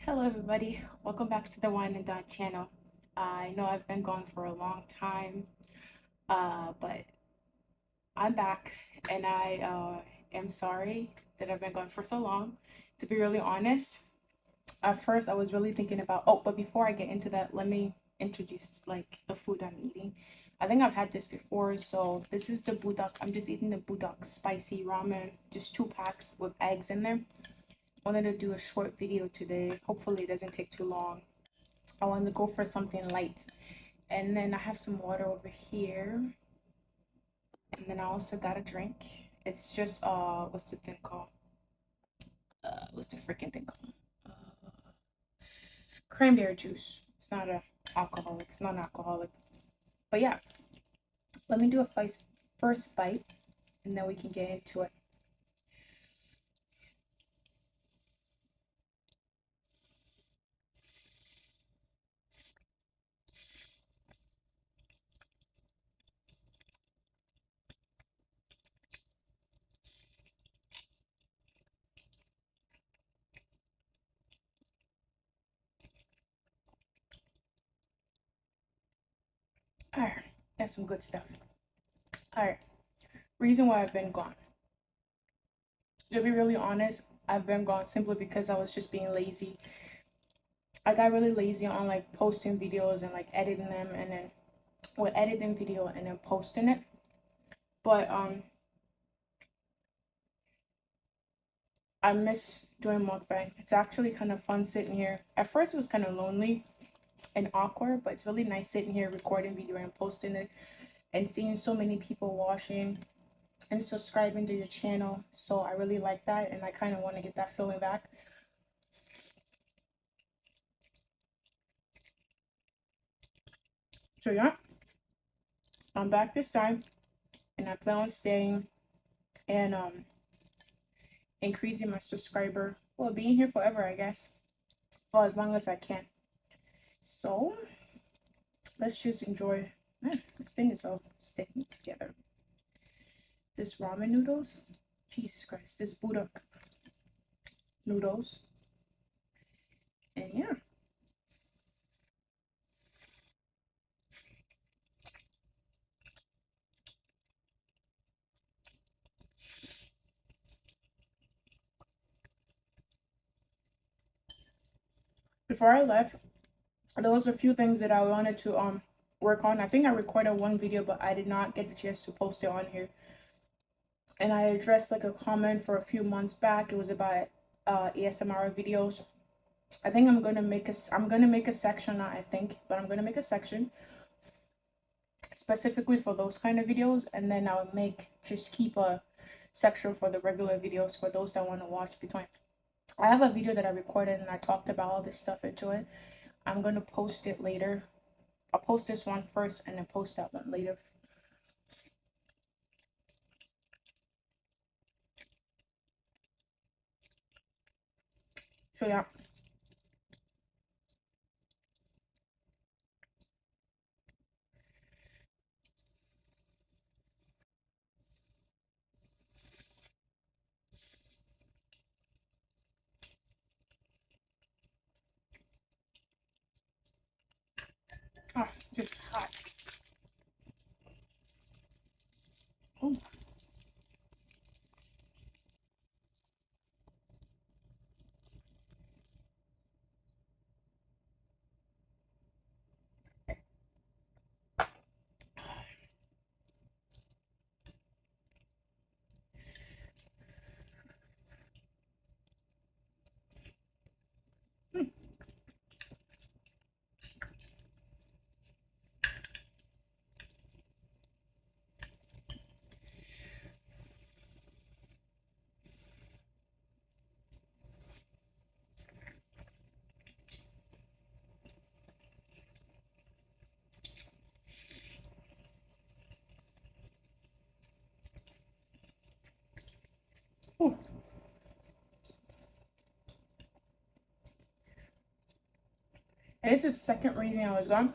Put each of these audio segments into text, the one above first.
Hello everybody, welcome back to the Wine and Dot channel. I know I've been gone for a long time, but I'm back and I am sorry that I've been gone for so long. To be really honest, at first I was really thinking about, but before I get into that, let me introduce like the food I'm eating. I think I've had this before, so this is the budak. I'm just eating the budak spicy ramen, just 2 packs with eggs in there. Wanted to do a short video today. Hopefully it doesn't take too long. I want to go for something light. And then I have some water over here. And then I also got a drink. It's just what's the thing called? What's the freaking thing called? Cranberry juice. It's not a alcoholic. It's not an alcoholic. But yeah, let me do a first bite and then we can get into it. Alright, that's some good stuff. Alright, reason why I've been gone. To be really honest, I've been gone simply because I was just being lazy. I got really lazy on like posting videos and like editing them and then editing video and then posting it. But I miss doing mukbang. It's actually kind of fun sitting here. At first it was kind of lonely and awkward, but it's really nice sitting here recording video and posting it and seeing so many people watching and subscribing to your channel. So I really like that and I kind of want to get that feeling back. So yeah, I'm back this time and I plan on staying and increasing my subscriber, well, being here forever, I guess, for as long as I can. So let's just enjoy. Man, this thing is all sticking together. This ramen noodles, Jesus Christ, this budak noodles, and yeah. Before I left, there was a few things that I wanted to work on. I think I recorded one video, but I did not get the chance to post it on here. And I addressed like a comment for a few months back. It was about ASMR videos. I think I'm gonna make a section, not I think, but I'm gonna make a section specifically for those kind of videos, and then I'll keep a section for the regular videos for those that want to watch between. I have a video that I recorded and I talked about all this stuff into it. I'm gonna post it later. I'll post this one first and then post that one later. So yeah. Ah, just hot. Oh. Oh. And it's the second reason I was gone.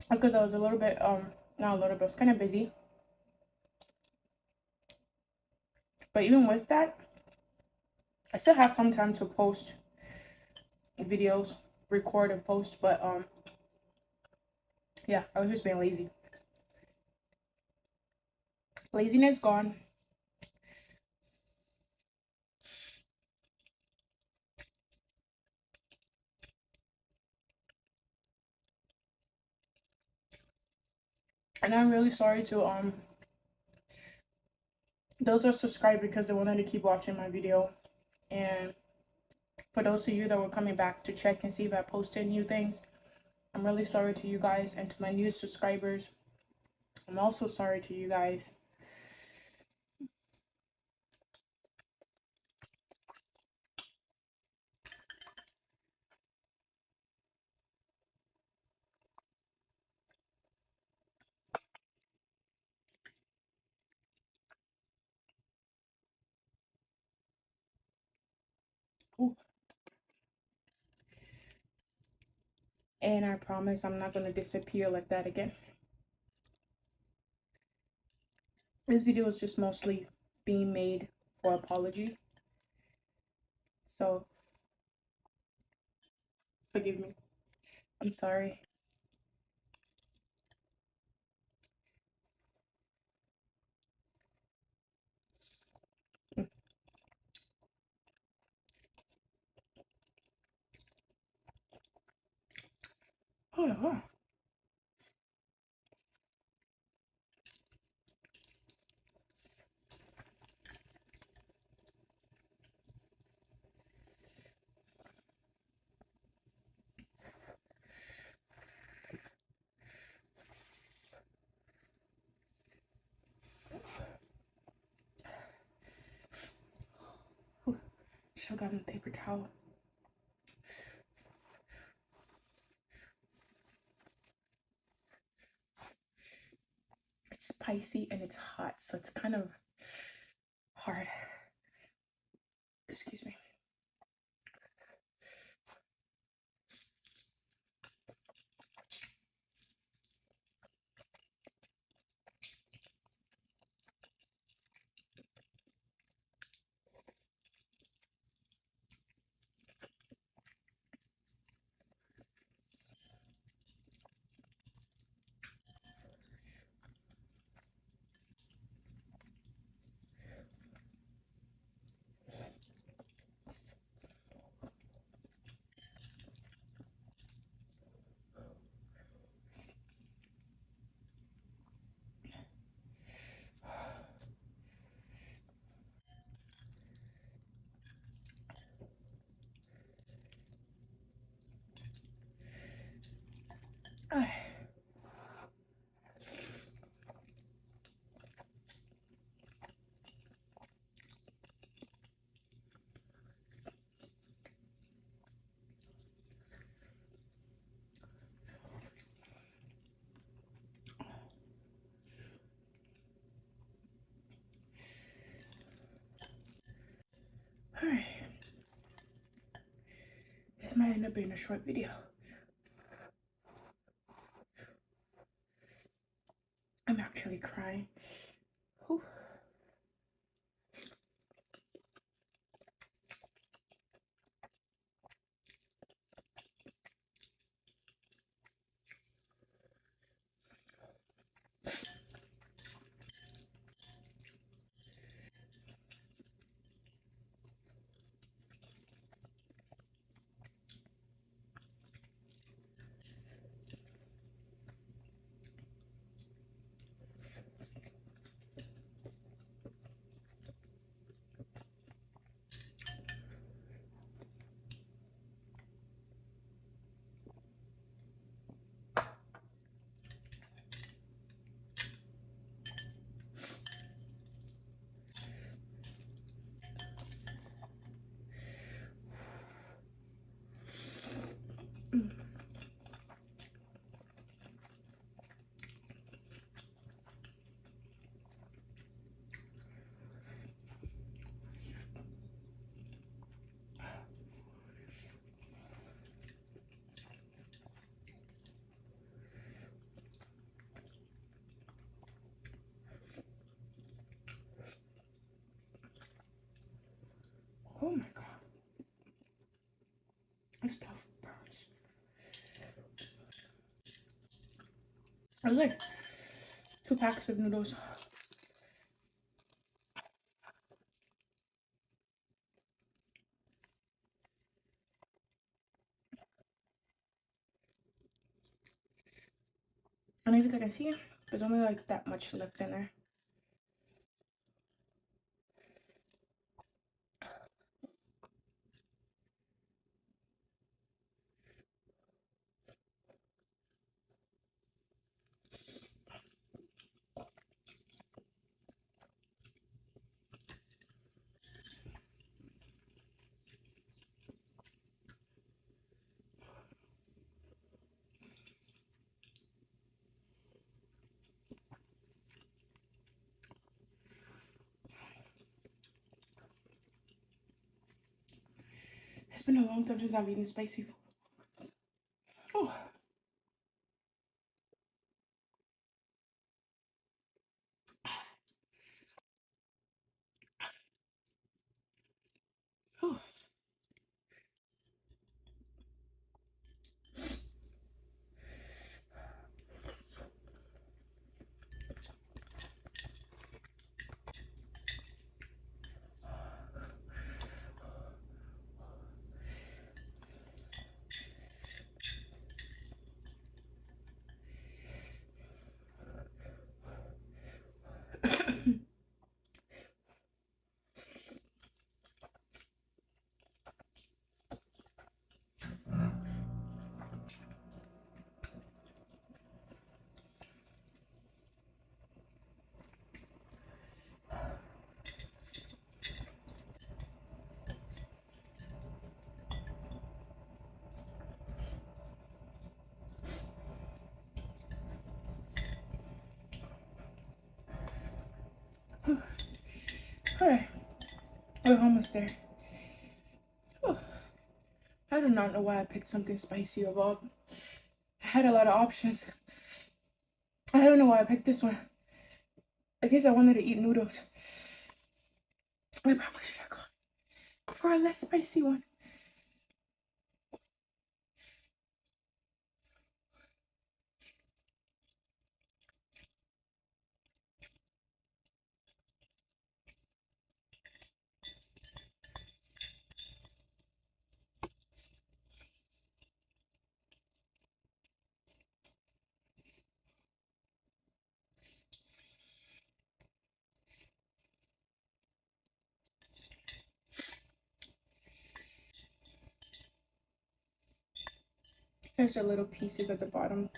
That's because I was a little bit not a little bit, I was kind of busy. But even with that, I still have some time to post videos, record and post, but yeah, I was just being lazy. Laziness gone. And I'm really sorry to those that subscribed because they wanted to keep watching my video. And for those of you that were coming back to check and see if I posted new things, I'm really sorry to you guys. And to my new subscribers, I'm also sorry to you guys. Ooh. And I promise I'm not going to disappear like that again. This video is just mostly being made for apology. So, forgive me. I'm sorry. Oh, just forgot my paper towel. It's spicy and it's hot, so it's kind of hard. Excuse me. Alright. This might end up being a short video. I'm actually crying. Whew. Oh my god. It's tough. was like 2 packs of noodles. And I think I can see there's only like that much left in there. It's been a long time since I've eaten spicy food. Oh. Oh. Alright, we're almost there. Oh. I do not know why I picked something spicy of all. I had a lot of options. I don't know why I picked this one. I guess I wanted to eat noodles. I probably should have gone for a less spicy one. There's the little pieces at the bottom.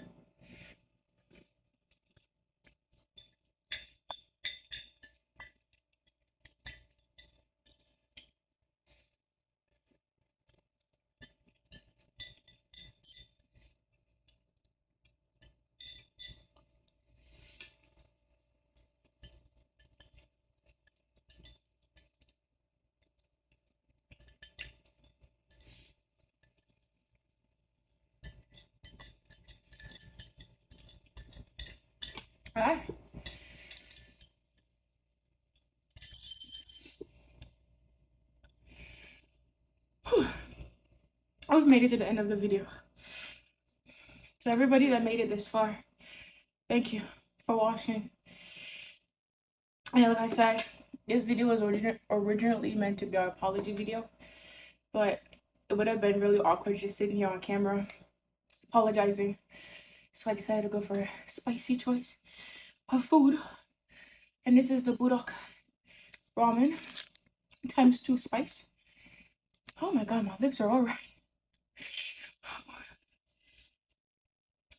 Alright. I've made it to the end of the video. So everybody that made it this far, thank you for watching. And like I said, this video was originally meant to be our apology video, but it would have been really awkward just sitting here on camera apologizing. So I decided to go for a spicy choice of food. And this is the Budok ramen times 2 spice. Oh my god, my lips are alright.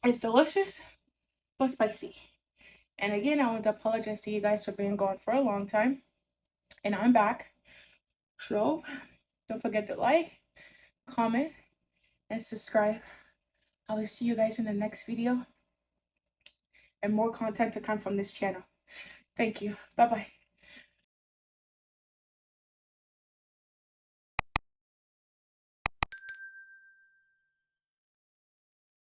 It's delicious, but spicy. And again, I want to apologize to you guys for being gone for a long time. And I'm back. So don't forget to like, comment, and subscribe. I will see you guys in the next video. And more content to come from this channel. Thank you. Bye-bye.